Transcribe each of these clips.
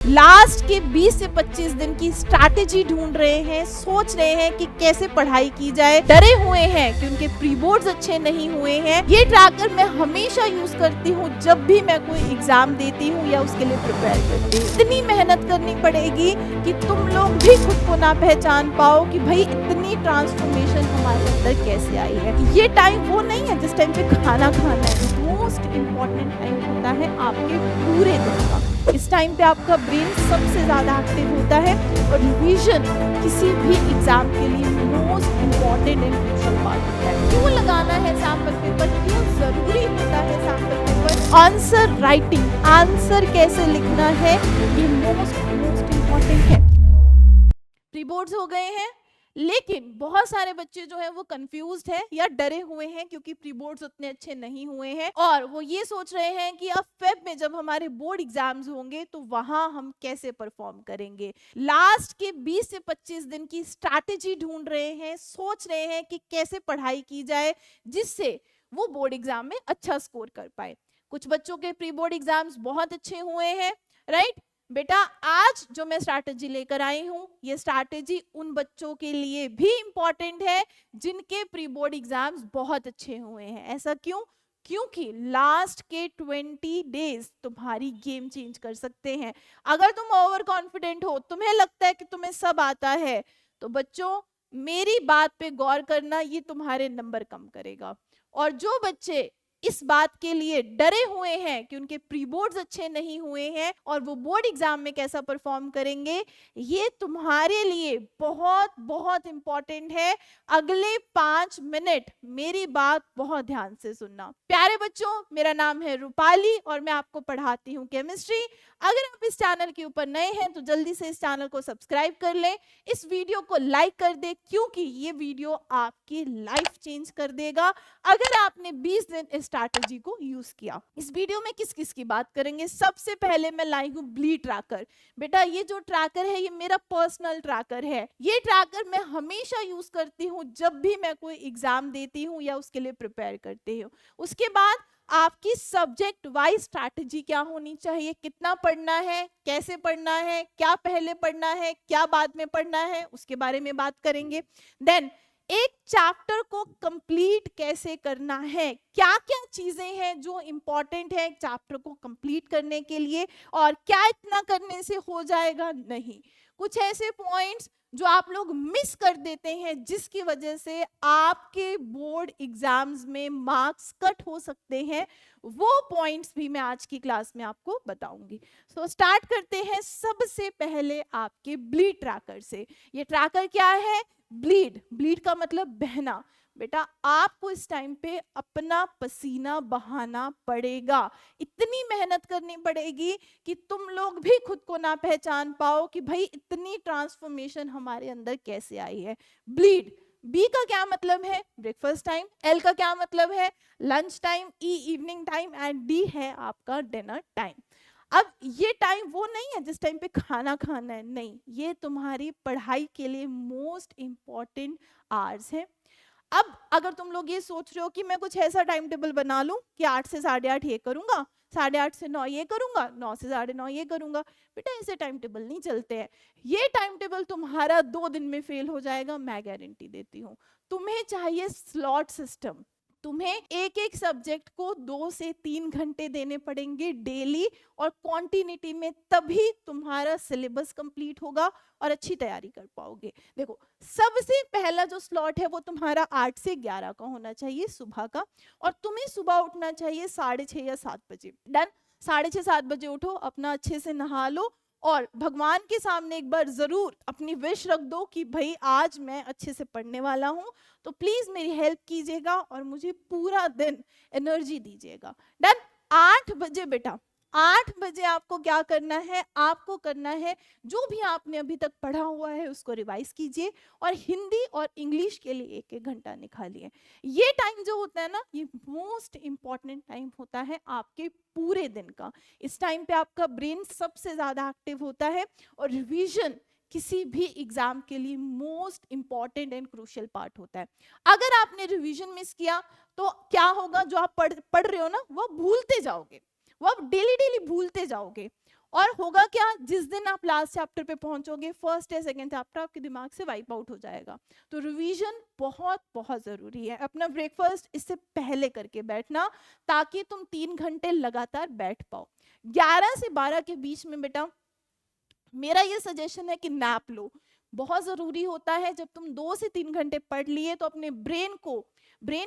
Last के 20 से 25 दिन की स्ट्रैटेजी ढूंढ रहे हैं, सोच रहे हैं कि कैसे पढ़ाई की जाए, डरे हुए हैं कि उनके प्री बोर्ड्स अच्छे नहीं हुए हैं। ये ट्रैकर मैं हमेशा यूज करती हूँ जब भी मैं कोई एग्जाम देती हूँ या उसके लिए प्रिपेयर करती हूँ। इतनी मेहनत करनी पड़ेगी कि तुम लोग भी खुद को ना पहचान पाओ कि भाई इतनी ट्रांसफॉर्मेशन हमारे अंदर कैसे आई है। ये टाइम वो नहीं है जिस टाइम पे खाना खाना है, मोस्ट इम्पोर्टेंट टाइम होता है आपके पूरे दिन का। इस टाइम पे आपका ब्रेन सबसे ज्यादा एक्टिव होता है और रिवीजन किसी भी एग्जाम के लिए most important and crucial part होता है। क्यों लगाना है सैंपल पेपर, क्यों जरूरी होता है sample paper? Answer writing, answer कैसे लिखना है, ये मोस्ट इम्पोर्टेंट है। प्री बोर्ड्स हो गए हैं, लेकिन बहुत सारे बच्चे जो है वो कंफ्यूज्ड है या डरे हुए हैं क्योंकि प्री बोर्ड्स उतने अच्छे नहीं हुए हैं और वो ये सोच रहे हैं कि अब फेब में जब हमारे बोर्ड एग्जाम्स होंगे तो वहां हम कैसे परफॉर्म करेंगे। लास्ट के 20 से 25 दिन की स्ट्रैटेजी ढूंढ रहे हैं, सोच रहे हैं कि कैसे पढ़ाई की जाए जिससे वो बोर्ड एग्जाम में अच्छा स्कोर कर पाए। कुछ बच्चों के प्री बोर्ड एग्जाम्स बहुत अच्छे हुए हैं, राइट बेटा। आज जो मैं स्ट्रैटेजी लेकर आई हूं, ये स्ट्रैटेजी उन बच्चों के लिए भी इंपॉर्टेंट है जिनके प्री बोर्ड एग्जाम्स बहुत अच्छे हुए हैं। ऐसा क्यों? क्योंकि लास्ट के 20 डेज तुम्हारी गेम चेंज कर सकते हैं। अगर तुम ओवर कॉन्फिडेंट हो, तुम्हें लगता है कि तुम्हें सब आता है, तो बच्चों मेरी बात पे गौर करना, ये तुम्हारे नंबर कम करेगा। और जो बच्चे इस बात के लिए डरे हुए हैं कि उनके प्री बोर्ड्स अच्छे नहीं हुए हैं और वो बोर्ड एग्जाम में कैसा परफॉर्म करेंगे, ये तुम्हारे लिए बहुत बहुत इंपॉर्टेंट है। अगले 5 मिनट मेरी बात बहुत ध्यान से सुनना। प्यारे बच्चों, मेरा नाम है रूपाली और मैं आपको पढ़ाती हूँ केमिस्ट्री। अगर आप इस चैनल के ऊपर नए हैं तो जल्दी से इस चैनल को सब्सक्राइब कर लें, इस वीडियो को लाइक कर दे क्योंकि ये वीडियो आपकी लाइफ चेंज कर देगा अगर आपने 20 दिन इस स्ट्रैटेजी को यूज किया। इस वीडियो में किस किस की बात करेंगे? सबसे पहले मैं लाई हूं ब्लीड ट्रैकर। बेटा ये जो ट्रैकर है ये मेरा पर्सनल ट्रैकर है। ये ट्रैकर मैं हमेशा यूज करती हूँ जब भी मैं कोई एग्जाम देती हूँ या उसके लिए प्रिपेयर करती हूँ। उसके बाद आपकी सब्जेक्ट वाइज स्ट्रैटेजी क्या होनी चाहिए, कितना पढ़ना है, कैसे पढ़ना है, क्या पहले पढ़ना है, क्या बाद में पढ़ना है, उसके बारे में बात करेंगे। देन एक चैप्टर को कंप्लीट कैसे करना है, क्या क्या चीजें हैं जो इंपॉर्टेंट है एक चैप्टर को कंप्लीट करने के लिए और क्या इतना करने से हो जाएगा, नहीं। कुछ ऐसे पॉइंट्स जो आप लोग मिस कर देते हैं जिसकी वजह से आपके बोर्ड एग्जाम्स में मार्क्स कट हो सकते हैं, वो पॉइंट्स भी मैं आज की क्लास में आपको बताऊंगी। सो स्टार्ट करते हैं सबसे पहले आपके ब्लीड ट्रैकर से। ये ट्रैकर क्या है? ब्लीड, ब्लीड का मतलब बहना। बेटा आपको इस टाइम पे अपना पसीना बहाना पड़ेगा, इतनी मेहनत करनी पड़ेगी कि तुम लोग भी खुद को ना पहचान पाओ कि भाई इतनी ट्रांसफॉर्मेशन हमारे अंदर कैसे आई है। ब्लीड, बी का क्या मतलब है? Breakfast time. एल का क्या मतलब है? Lunch time. E evening time and D है आपका डिनर टाइम। अब ये टाइम वो नहीं है जिस टाइम पे खाना खाना है, नहीं, ये तुम्हारी पढ़ाई के लिए मोस्ट इंपॉर्टेंट आवर्स है। अब अगर तुम लोग ये सोच रहे हो कि मैं कुछ ऐसा टाइम टेबल बना लूं कि 8 से 8:30 ये करूंगा, 8:30 से 9 ये करूंगा, 9 से 9:30 ये करूंगा, बेटा ऐसे टाइम टेबल नहीं चलते हैं। ये टाइम टेबल तुम्हारा 2 दिन में फेल हो जाएगा, मैं गारंटी देती हूँ। तुम्हें चाहिए स्लॉट सिस्टम। तुम्हें एक एक सब्जेक्ट को 2 से 3 घंटे देने पड़ेंगे डेली और क्वांटिटी में, तभी तुम्हारा सिलेबस कंप्लीट होगा और अच्छी तैयारी कर पाओगे। देखो सबसे पहला जो स्लॉट है वो तुम्हारा 8 से 11 का होना चाहिए सुबह का, और तुम्हें सुबह उठना चाहिए 6:30 या 7 बजे। डन। 6:30 7 बजे उठो, अपना अच्छे से नहा लो और भगवान के सामने एक बार जरूर अपनी विश रख दो कि भाई आज मैं अच्छे से पढ़ने वाला हूं, तो प्लीज मेरी हेल्प कीजिएगा और मुझे पूरा दिन एनर्जी दीजिएगा। डन। 8 बजे बेटा, 8 बजे आपको क्या करना है? आपको करना है जो भी आपने अभी तक पढ़ा हुआ है उसको रिवाइज कीजिए और हिंदी और इंग्लिश के लिए 1-1 घंटा निकालिए। ये टाइम जो होता है ना, ये मोस्ट इंपॉर्टेंट टाइम होता है आपके पूरे दिन का। इस टाइम पे आपका ब्रेन सबसे ज्यादा एक्टिव होता है और रिवीजन किसी भी एग्जाम के लिए most important and crucial part होता है। अगर आपने रिवीजन मिस किया तो क्या होगा? जो आप पढ़ रहे हो ना वो भूलते जाओगे, वो आप डेली डेली भूलते जाओगे और होगा क्या, जिस दिन आप लास्ट चैप्टर पे पहुंचोगे, फर्स्ट या सेकंड चैप्टर आपके दिमाग से वाइप आउट हो जाएगा। तो रिवीजन बहुत बहुत जरूरी है। अपना ब्रेकफास्ट इससे पहले करके बैठना, ताकि तुम 3 घंटे लगातार बैठ पाओ। 11 से 12 के बीच में बेटा मेरा ये सजेशन है कि नैप लो, बहुत जरूरी होता है। जब तुम 2 से 3 घंटे पढ़ लिए तो अपने ब्रेन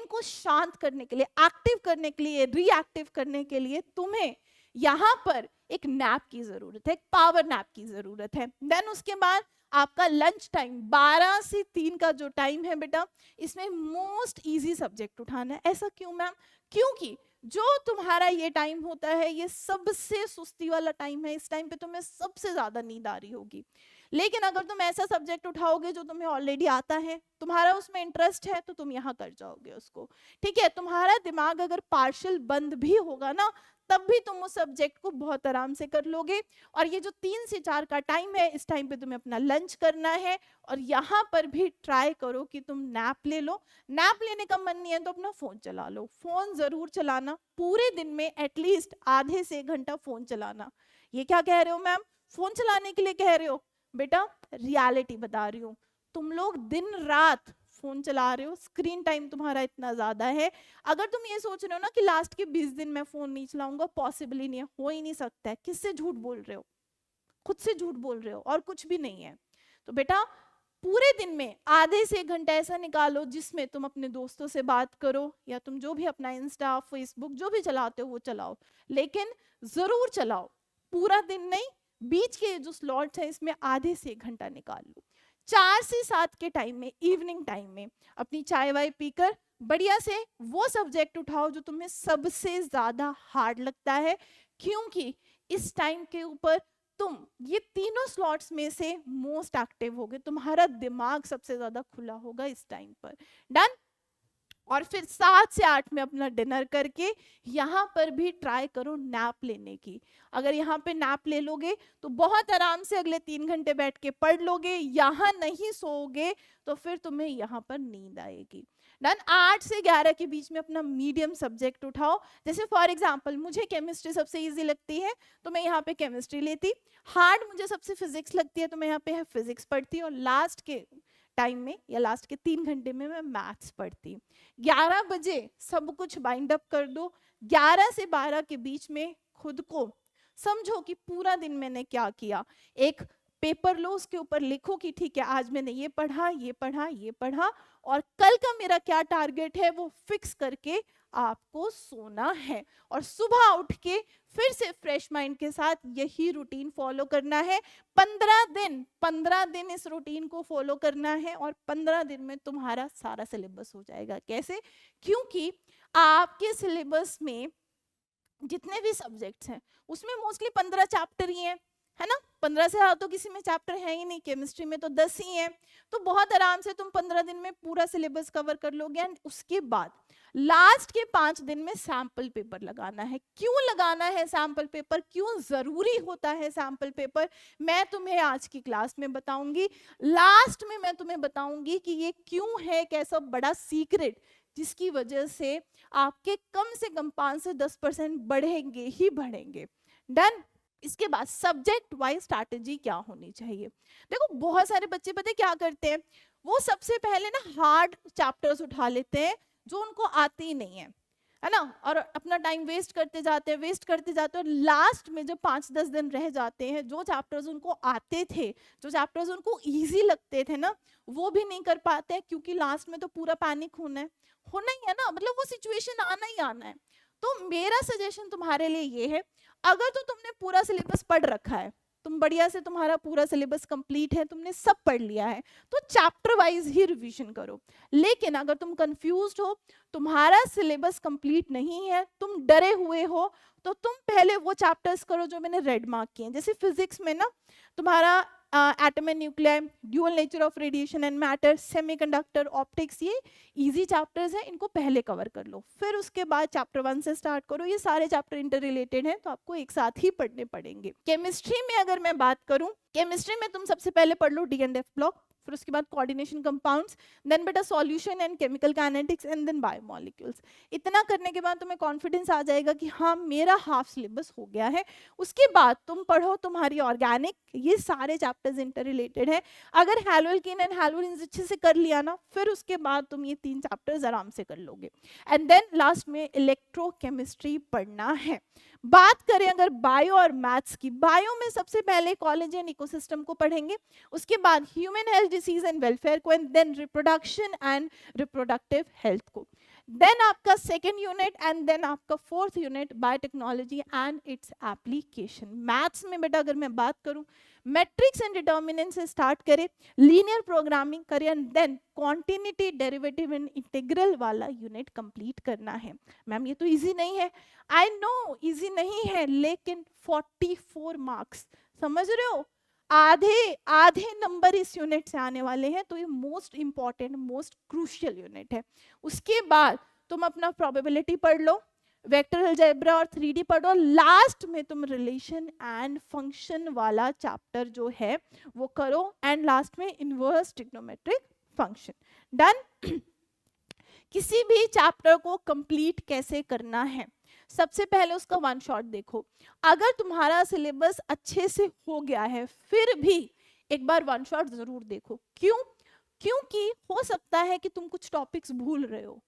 को शांत करने के लिए, एक्टिव करने के लिए, रिएक्टिव करने के लिए तुम्हें यहाँ पर एक नैप की जरूरत है, एक पावर नैप की जरूरत है। देन उसके बाद आपका लंच टाइम 12 से 3 का जो टाइम है बेटा, इसमें मोस्ट इजी सब्जेक्ट उठाना है। ऐसा क्यों मैम? क्योंकि जो तुम्हारा ये टाइम होता है ये सबसे सुस्ती वाला टाइम है। इस टाइम पे तुम्हें सबसे ज्यादा नींद आ रही होगी। लेकिन अगर तुम ऐसा सब्जेक्ट उठाओगे जो तुम्हें ऑलरेडी आता है, तुम्हारा उसमें इंटरेस्ट है, तो तुम यहाँ कर जाओगे उसको। ठीक है, तुम्हारा दिमाग अगर पार्शियल बंद भी होगा ना, तब भी तुम उस सब्जेक्ट को बहुत आराम से कर लोगे। और ये जो 3 से 4 का टाइम है, इस टाइम पे तुम्हें अपना लंच करना है। और यहाँ पर भी ट्राई करो कि तुम नैप ले लो। नैप लेने का मन नहीं है तो अपना फोन चला लो। फोन जरूर चलाना, पूरे दिन में एटलीस्ट आधे से 1 घंटा फोन चलाना। ये क्या कह रहे हो मैम? फोन चलाने के लिए कह रहे हो? बेटा रियलिटी बता रही हूँ, तुम लोग दिन रात फोन चला रहे हो, स्क्रीन टाइम तुम्हारा इतना ज्यादा है। अगर तुम ये सोच रहे हो ना कि लास्ट के 20 दिन मैं फोन नहीं चलाऊंगा, पॉसिबल ही नहीं है, हो ही नहीं सकता है। किससे झूठ बोल रहे हो? खुद से झूठ बोल रहे हो, और कुछ भी नहीं है। तो बेटा पूरे दिन में आधे से 1 घंटा ऐसा निकालो जिसमें तुम अपने दोस्तों से बात करो, या तुम जो भी अपना इंस्टा, फेसबुक जो भी चलाते हो वो चलाओ, लेकिन जरूर चलाओ। पूरा दिन नहीं, बीच के जो स्लॉट्स है इसमें आधे से 1 घंटा निकाल लो। 4 से 7 के टाइम में, इवनिंग टाइम में अपनी चाय वाय पीकर बढ़िया से वो सब्जेक्ट उठाओ जो तुम्हें सबसे ज्यादा हार्ड लगता है। क्योंकि इस टाइम के ऊपर तुम ये तीनों स्लॉट्स में से मोस्ट एक्टिव होगे, तुम्हारा दिमाग सबसे ज्यादा खुला होगा इस टाइम पर। डन? और फिर 7 से 8 में अपना डिनर करके यहाँ पर भी ट्राई करो नैप लेने की। अगर यहाँ पे नैप ले लोगे तो बहुत आराम से अगले 3 घंटे बैठ के पढ़ लोगे। यहाँ नहीं सोओगे तो फिर तुम्हें यहाँ पर नींद आएगी। डन? 8 से 11 के बीच में अपना मीडियम सब्जेक्ट उठाओ। जैसे फॉर एग्जाम्पल मुझे केमिस्ट्री सबसे ईजी लगती है तो मैं यहाँ पे केमिस्ट्री लेती। हार्ड मुझे सबसे फिजिक्स लगती है तो मैं यहाँ पे फिजिक्स पढ़ती। और लास्ट के टाइम में या लास्ट के 3 घंटे में मैं मैथ्स पढ़ती। 11 बजे सब कुछ बाइंड अप कर दो। 11 से 12 के बीच में खुद को समझो कि पूरा दिन मैंने क्या किया। एक पेपर लो, उसके ऊपर लिखो कि ठीक है आज मैंने ये पढ़ा, ये पढ़ा, ये पढ़ा, और कल का मेरा क्या टारगेट है वो फिक्स करके आपको सोना है। और सुबह उठ के फिर से फ्रेश माइंड के साथ यही रूटीन फॉलो करना है। 15 दिन इस रूटीन को फॉलो करना है और 15 दिन में तुम्हारा सारा सिलेबस हो जाएगा। कैसे? क्योंकि आपके सिलेबस में जितने भी सब्जेक्ट्स हैं उसमें मोस्टली 15 चैप्टर ही हैं, है ना? 15 से ज़्यादा तो किसी में चैप्टर है ही नहीं। केमिस्ट्री में तो 10 ही है। तो बहुत आराम से तुम 15 दिन में पूरा सिलेबस कवर कर लोगे। एंड उसके बाद लास्ट के 5 दिन में सैंपल पेपर लगाना है। क्यों लगाना है सैंपल पेपर? क्यों जरूरी होता है सैंपल पेपर? मैं तुम्हें आज की क्लास में बताऊंगी। लास्ट में मैं तुम्हें बताऊंगी कि ये क्यों है, एक ऐसा बड़ा सीक्रेट जिसकी वजह से आपके कम से कम 5 से 10% बढ़ेंगे ही बढ़ेंगे। डन? इसके बाद सब्जेक्ट वाइज स्ट्रैटेजी क्या होनी चाहिए? देखो बहुत सारे बच्चे पता है क्या करते हैं, वो सबसे पहले ना हार्ड चैप्टर्स उठा लेते हैं जो उनको आते ही नहीं है ना, और अपना टाइम वेस्ट करते जाते हैं। और लास्ट में जब 5-10 दिन रह जाते हैं, जो चैप्टर्स उनको आते थे, जो चैप्टर्स उनको इजी लगते थे ना, वो भी नहीं कर पाते हैं। क्योंकि लास्ट में तो पूरा पैनिक होना ही है ना, मतलब वो सिचुएशन आना ही आना है। तो मेरा सजेशन तुम्हारे लिए ये है, अगर तो तुमने पूरा सिलेबस पढ़ रखा है, तुम बढ़िया से, तुम्हारा पूरा सिलेबस कंप्लीट है, तुमने सब पढ़ लिया है, तो चैप्टर वाइज ही रिवीजन करो। लेकिन अगर तुम कंफ्यूज्ड हो, तुम्हारा सिलेबस कंप्लीट नहीं है, तुम डरे हुए हो, तो तुम पहले वो चैप्टर्स करो जो मैंने रेड मार्क किए हैं। जैसे फिजिक्स में ना तुम्हारा atom and nuclear, dual nature of radiation and matter, semiconductor, optics, ये इजी चैप्टर्स हैं, इनको पहले कवर कर लो। फिर उसके बाद चैप्टर 1 से स्टार्ट करो। ये सारे चैप्टर इंटर रिलेटेड हैं तो आपको एक साथ ही पढ़ने पड़ेंगे। केमिस्ट्री में अगर मैं बात करूं, केमिस्ट्री में तुम सबसे पहले पढ़ लो डी एंड एफ ब्लॉक। फिर उसके बाद कोऑर्डिनेशन कंपाउंड्स, देन बेटा solution and chemical kinetics and then biomolecules. इतना करने के बाद तुम्हें कॉन्फिडेंस आ जाएगा कि हाँ मेरा हाफ सिलेबस हो गया है। उसके बाद तुम पढ़ो तुम्हारी ऑर्गेनिक, ये सारे चैप्टर्स इंटर रिलेटेड है। अगर हैलोएल्कीन एंड हैलोजेन्स अच्छे से कर लिया ना, फिर उसके बाद तुम ये 3 चैप्टर्स आराम से कर लोगे। एंड देन लास्ट में इलेक्ट्रोकेमिस्ट्री पढ़ना है। बात करें अगर बायो और मैथ्स की, बायो में सबसे पहले कॉलेज एंड इकोसिस्टम को पढ़ेंगे, उसके बाद human health, disease and welfare को, and then reproduction and reproductive health को, देन आपका सेकेंड यूनिट एंड देन आपका fourth unit biotechnology and its application. Maths में बेटा अगर मैं बात करूं, मैट्रिक्स एंड डिटर्मिनेंट से स्टार्ट करें, लीनियर प्रोग्रामिंग करें, and then continuity, derivative and integral वाला यूनिट कंप्लीट करना है। मैम ये तो इजी नहीं है, आई नो इजी नहीं है, लेकिन 44 मार्क्स, समझ रहे हो, आधे नंबर इस यूनिट से आने वाले हैं, तो ये most important most crucial unit है। उसके बाद तुम अपना प्रोबेबिलिटी पढ़ लो, वेक्टर अलजेब्रा और 3D पढ़ो, लास्ट में तुम रिलेशन एंड फंक्शन वाला चैप्टर जो है वो करो, एंड लास्ट में इनवर्स ट्रिग्नोमेट्रिक फंक्शन। डन। किसी भी चैप्टर को कंप्लीट कैसे करना है, सबसे पहले उसका वन शॉट देखो। अगर तुम्हारा सिलेबस अच्छे से हो गया है, फिर भी एक बार वन शॉट जरूर देखो। क्यों? क्योंकि हो सकता है कि तुम कुछ टॉपिक्स भूल रहे हो,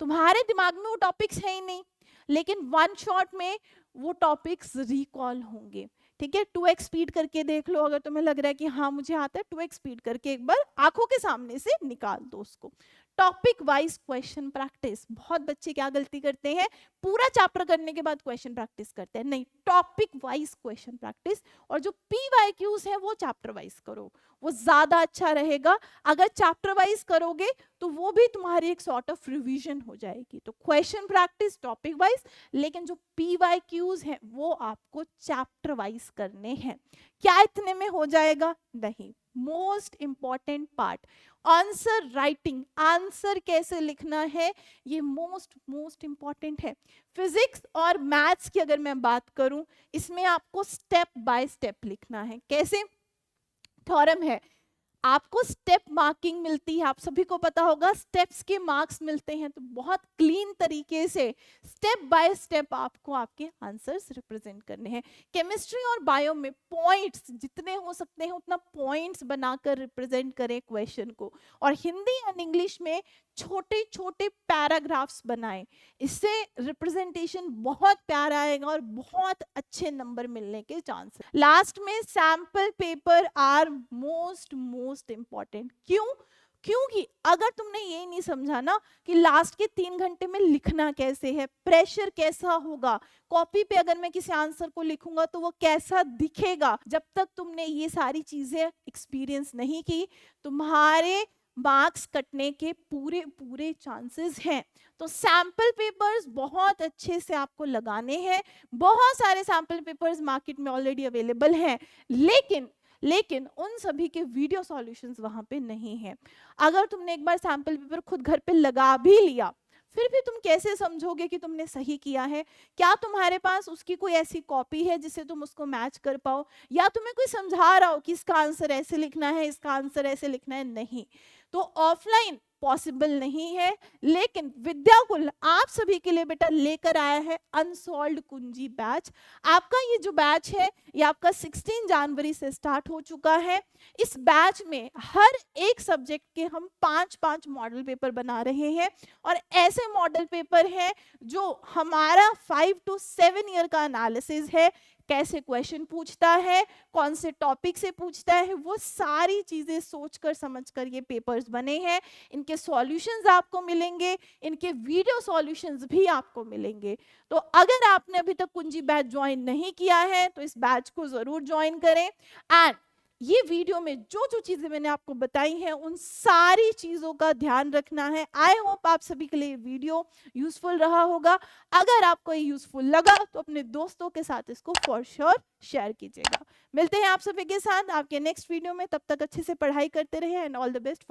तुम्हारे दिमाग में वो टॉपिक्स है ही नहीं, लेकिन वन शॉट में वो टॉपिक्स रिकॉल होंगे। ठीक है, 2x स्पीड करके देख लो, अगर तुम्हें लग रहा है कि हाँ मुझे आता है, 2x स्पीड करके एक बार आंखों के सामने से निकाल दो उसको। टॉपिक वाइज क्वेश्चन प्रैक्टिस, बहुत बच्चे क्या गलती करते हैं, पूरा चैप्टर करने के बाद क्वेश्चन प्रैक्टिस करते हैं, नहीं, टॉपिक वाइज क्वेश्चन प्रैक्टिस, और जो PYQs है वो चैप्टर वाइज करो, वो ज्यादा अच्छा रहेगा। अगर चैप्टर वाइज करोगे तो वो भी तुम्हारी एक सॉर्ट ऑफ रिवीजन हो जाएगी। तो क्वेश्चन प्रैक्टिस टॉपिक वाइज, लेकिन जो PYQs हैं वो आपको चैप्टर वाइज करने हैं। क्या इतने में हो जाएगा? नहीं। Most important part answer writing, answer कैसे लिखना है, ये मोस्ट इंपॉर्टेंट है। फिजिक्स और मैथ्स की अगर मैं बात करूं, इसमें आपको स्टेप बाय स्टेप लिखना है। कैसे? थ्योरम है, आपको स्टेप मार्किंग मिलती है, आप सभी को पता होगा स्टेप्स के मार्क्स मिलते हैं, तो बहुत क्लीन तरीके से स्टेप बाय स्टेप आपको आपके आंसर्स रिप्रेजेंट करने हैं। केमिस्ट्री और बायो में पॉइंट्स जितने हो सकते हैं उतना पॉइंट्स बनाकर रिप्रेजेंट करें क्वेश्चन को, और हिंदी एंड इंग्लिश में छोटे छोटे पैराग्राफ्स बनाएं, इससे रिप्रेजेंटेशन बहुत प्यारा आएगा और बहुत अच्छे नंबर मिलने के चांस है। लास्ट में sample paper are most important. क्यों? क्योंकि अगर तुमने ये नहीं समझा ना कि लास्ट के 3 घंटे में लिखना कैसे है, प्रेशर कैसा होगा, कॉपी पे अगर मैं किसी आंसर को लिखूंगा तो वो कैसा दिखेगा, जब तक तुमने ये सारी चीजें एक्सपीरियंस नहीं की, तुम्हारे मार्क्स कटने के पूरे चांसेस हैं। तो सैंपल पेपर्स बहुत अच्छे से आपको लगाने हैं। बहुत सारे सैंपल पेपर्स मार्केट में ऑलरेडी अवेलेबल हैं, लेकिन उन सभी के वीडियो सॉल्यूशंस वहां पे नहीं है। अगर तुमने एक बार सैंपल पेपर खुद घर पे लगा भी लिया, फिर भी तुम कैसे समझोगे कि तुमने सही किया है? क्या तुम्हारे पास उसकी कोई ऐसी कॉपी है जिससे तुम उसको मैच कर पाओ, या तुम्हें कोई समझा रहा हो कि इसका आंसर ऐसे लिखना है, इसका आंसर ऐसे लिखना है? नहीं। तो ऑफलाइन पॉसिबल नहीं है, लेकिन विद्याकुल आप सभी के लिए बेटा लेकर आया है अनसॉल्व्ड कुंजी बैच। आपका ये जो बैच है ये आपका 16 जनवरी से स्टार्ट हो चुका है। इस बैच में हर एक सब्जेक्ट के हम 5-5 मॉडल पेपर बना रहे हैं, और ऐसे मॉडल पेपर हैं जो हमारा 5 to 7 ईयर का एनालिसिस है, कैसे क्वेश्चन पूछता है, कौन से टॉपिक से पूछता है, वो सारी चीजें सोचकर समझकर ये पेपर्स बने हैं। इनके सॉल्यूशंस आपको मिलेंगे, इनके वीडियो सॉल्यूशंस भी आपको मिलेंगे। तो अगर आपने अभी तक कुंजी बैच ज्वाइन नहीं किया है तो इस बैच को जरूर ज्वाइन करें। एंड ये वीडियो में जो जो चीजें मैंने आपको बताई हैं उन सारी चीजों का ध्यान रखना है। आई होप आप सभी के लिए वीडियो यूजफुल रहा होगा। अगर आपको ये यूजफुल लगा तो अपने दोस्तों के साथ इसको फॉर श्योर शेयर कीजिएगा। मिलते हैं आप सभी के साथ आपके नेक्स्ट वीडियो में, तब तक अच्छे से पढ़ाई करते रहे एंड ऑल द बेस्ट।